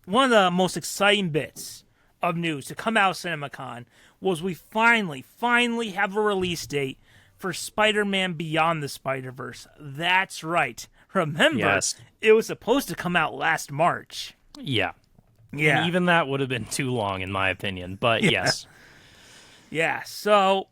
one of the most exciting bits of news to come out of CinemaCon was we finally have a release date for Spider-Man Beyond the Spider-Verse. That's right. Remember, Yes. it was supposed to come out last March. Yeah. And Yeah. even that would have been too long, in my opinion. But yes. Yeah, so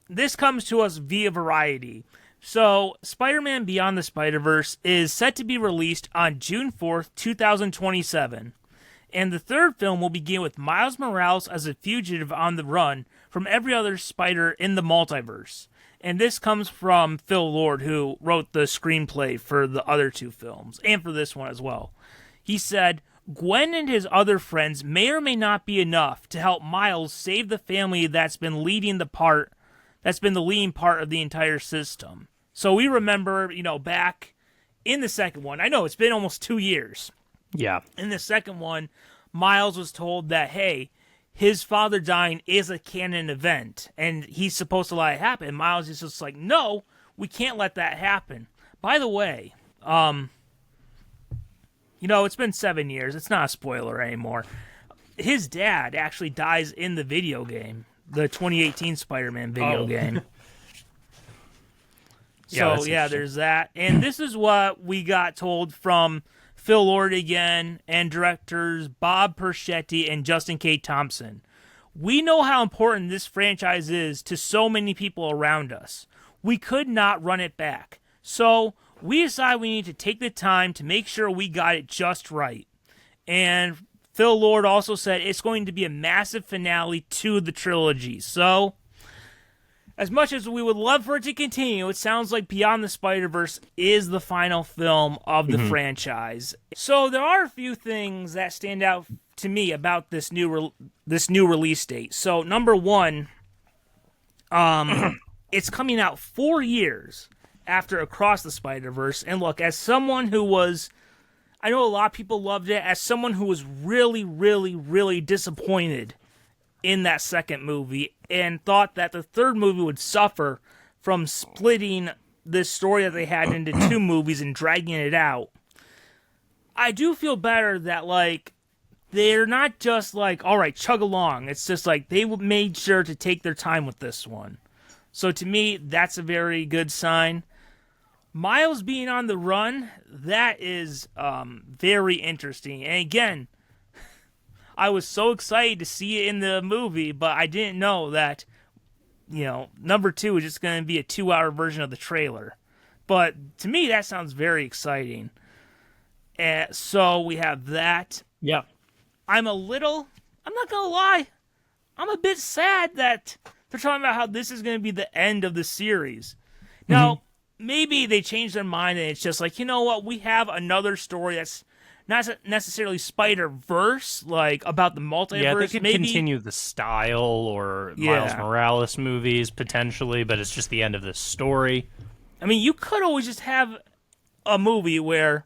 this comes to us via Variety. So, Spider-Man Beyond the Spider-Verse is set to be released on June 4th, 2027. And the third film will begin with Miles Morales as a fugitive on the run from every other spider in the multiverse. And this comes from Phil Lord, who wrote the screenplay for the other two films, and for this one as well. He said, Gwen and his other friends may or may not be enough to help Miles save the family that's been the leading part of the entire system. So we remember, back in the second one, I know it's been almost 2 years. Yeah. In the second one, Miles was told that, hey, his father dying is a canon event, and he's supposed to let it happen. Miles is just like, no, we can't let that happen. By the way, it's been 7 years. It's not a spoiler anymore. His dad actually dies in the video game, the 2018 Spider-Man video game. So, there's that. And this is what we got told from Phil Lord again and directors Bob Perschetti and Justin K. Thompson. We know how important this franchise is to so many people around us. We could not run it back. So, we decided we need to take the time to make sure we got it just right. And Phil Lord also said it's going to be a massive finale to the trilogy. So, as much as we would love for it to continue, it sounds like Beyond the Spider-Verse is the final film of the franchise. So there are a few things that stand out to me about this new release date. So number one, it's coming out 4 years after Across the Spider-Verse. And look, as someone who was, I know a lot of people loved it, as someone who was really, really, really disappointed in that second movie and thought that the third movie would suffer from splitting this story that they had into two movies and dragging it out. I do feel better that, they're not just all right, chug along. It's just they made sure to take their time with this one. So to me, that's a very good sign. Miles being on the run, that is very interesting. And again, I was so excited to see it in the movie, but I didn't know that, number two is just going to be a 2-hour version of the trailer. But to me, that sounds very exciting. And so we have that. Yeah. I'm not going to lie, I'm a bit sad that they're talking about how this is going to be the end of the series. Now, maybe they changed their mind and it's just you know what, we have another story that's not necessarily Spider-Verse, about the multiverse. Yeah, they could maybe continue the style or Miles Morales movies, potentially, but it's just the end of this story. I mean, you could always just have a movie where,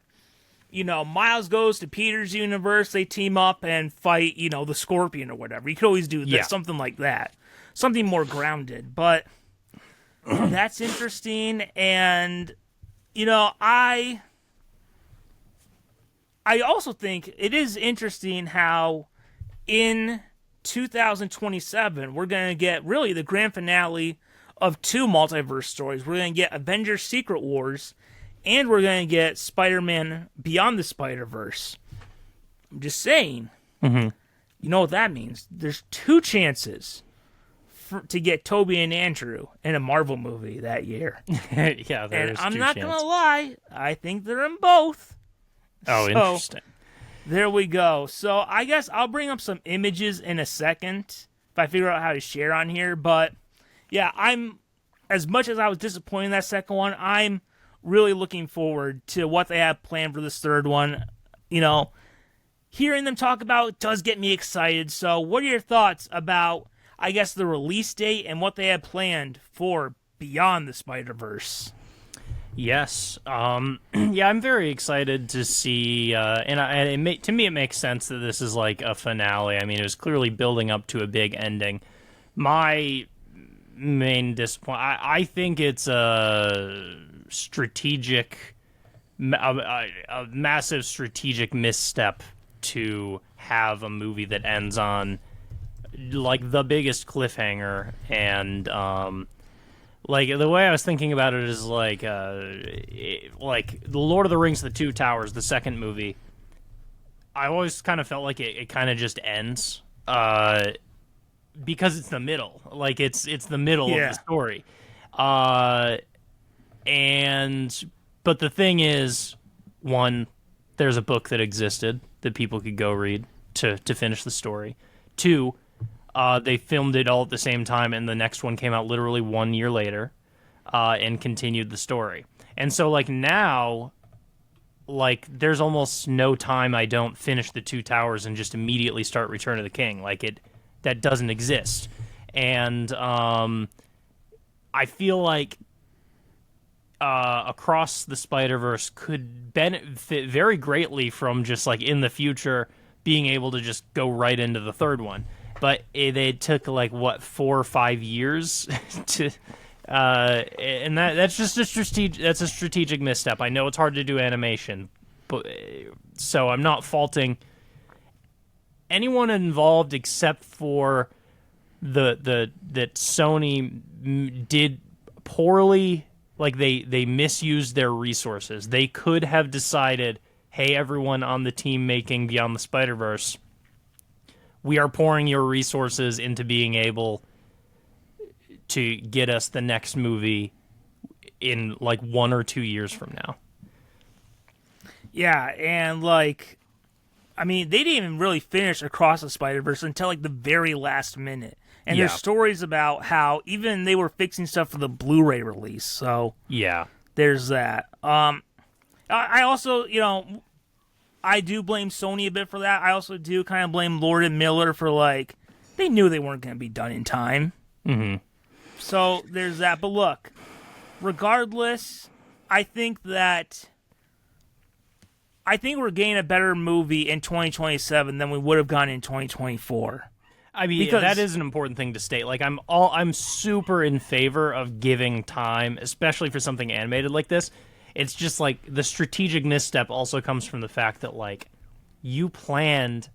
Miles goes to Peter's universe, they team up and fight, the Scorpion or whatever. You could always do that, something like that. Something more grounded. But that's interesting, and, I also think it is interesting how in 2027 we're going to get really the grand finale of two multiverse stories. We're going to get Avengers Secret Wars and we're going to get Spider-Man Beyond the Spider-Verse. I'm just saying. You know what that means? There's two chances to get Toby and Andrew in a Marvel movie that year. Yeah, there is I'm two not chances. going to lie. I think they're in both. Oh, interesting. There we go. So I guess I'll bring up some images in a second if I figure out how to share on here. But yeah, as much as I was disappointed in that second one, I'm really looking forward to what they have planned for this third one. Hearing them talk about it does get me excited. So what are your thoughts about, I guess, the release date and what they have planned for Beyond the Spider-Verse? Yes. Yeah, I'm very excited to see, to me it makes sense that this is a finale. I mean, it was clearly building up to a big ending. My main disappointment, I think it's a massive strategic misstep to have a movie that ends on like the biggest cliffhanger. And like the way I was thinking about it is like like the Lord of the Rings: The Two Towers, the second movie. I always kind of felt like it kind of just ends because it's the middle. Like it's the middle of the story. But the thing is, one, there's a book that existed that people could go read to finish the story. Two, they filmed it all at the same time, and the next one came out literally 1 year later and continued the story. And so, like, now, like, there's almost no time I don't finish The Two Towers and just immediately start Return of the King. Like, that doesn't exist. And I feel like Across the Spider-Verse could benefit very greatly from just, like, in the future being able to just go right into the third one. But they took, like, what, 4 or 5 years to... and that's just a strategic misstep. I know it's hard to do animation, but so I'm not faulting anyone involved except for that Sony did poorly. Like they misused their resources. They could have decided, hey, everyone on the team making Beyond the Spider-Verse, we are pouring your resources into being able to get us the next movie in like 1 or 2 years from now. Yeah, and like, I mean, they didn't even really finish Across the Spider-Verse until like the very last minute. And there's stories about how even they were fixing stuff for the Blu-ray release. So yeah, there's that. I also, I do blame Sony a bit for that. I also do kind of blame Lord and Miller for like, they knew they weren't going to be done in time. Mm-hmm. So there's that. But look, regardless, I think we're getting a better movie in 2027 than we would have gotten in 2024. I mean, because that is an important thing to state. Like, I'm super in favor of giving time, especially for something animated like this. It's just like the strategic misstep also comes from the fact that like you planned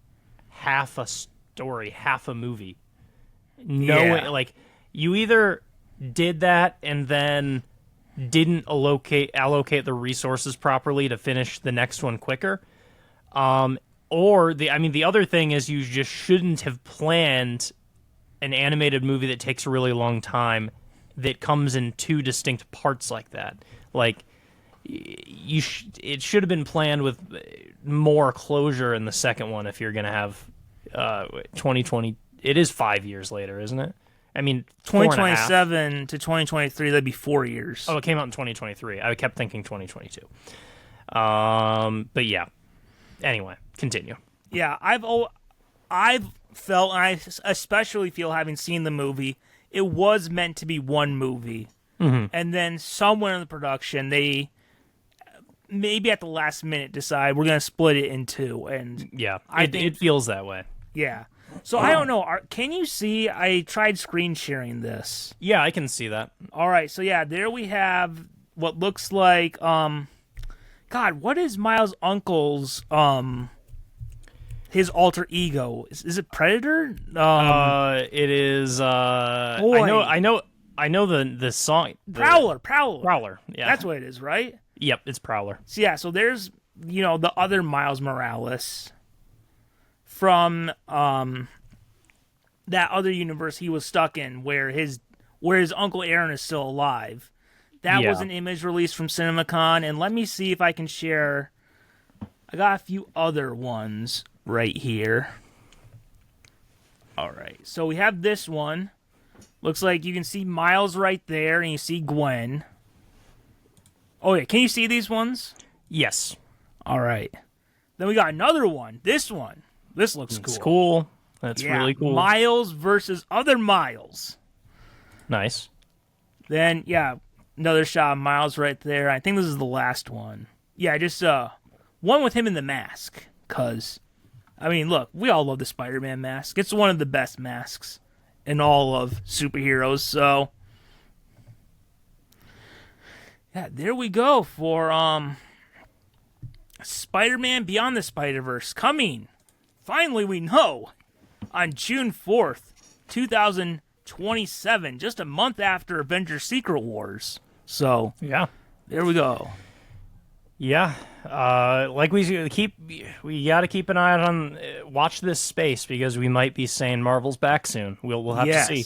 half a story, half a movie. Like you either did that and then didn't allocate the resources properly to finish the next one quicker. Or the other thing is you just shouldn't have planned an animated movie that takes a really long time that comes in two distinct parts like that. Like it should have been planned with more closure in the second one if you're going to have 2020. It is 5 years later, isn't it? I mean, 2027 to 2023, that'd be 4 years. Oh, it came out in 2023. I kept thinking 2022. But yeah. Anyway, continue. Yeah, I've felt, and I especially feel having seen the movie, it was meant to be one movie. Mm-hmm. And then somewhere in the production, they maybe at the last minute decide we're going to split it in two. And yeah, it feels that way. Yeah. So I don't know. Can you see? I tried screen sharing this. Yeah, I can see that. All right. So yeah, there we have what looks like. God, what is Miles' uncle's his alter ego? Is it Predator? It is. I know the song. Prowler. Yeah, that's what it is, right? Yep, it's Prowler. So yeah, so there's the other Miles Morales from that other universe he was stuck in, where his Uncle Aaron is still alive. That was an image released from CinemaCon, and let me see if I can share. I got a few other ones right here. All right, so we have this one. Looks like you can see Miles right there, and you see Gwen. Oh yeah, can you see these ones? Yes. All right. Then we got another one. This one. This looks cool. It's cool. That's really cool. Miles versus other Miles. Nice. Then, yeah, another shot of Miles right there. I think this is the last one. Yeah, just one with him in the mask. Because, I mean, look, we all love the Spider-Man mask. It's one of the best masks in all of superheroes. So, yeah, there we go for Spider-Man Beyond the Spider-Verse coming finally we know on June 4th, 2027, just a month after Avengers Secret Wars. So, Yeah. there we go. Yeah, like we got to keep an eye on watch this space because we might be saying Marvel's back soon. We'll have to see.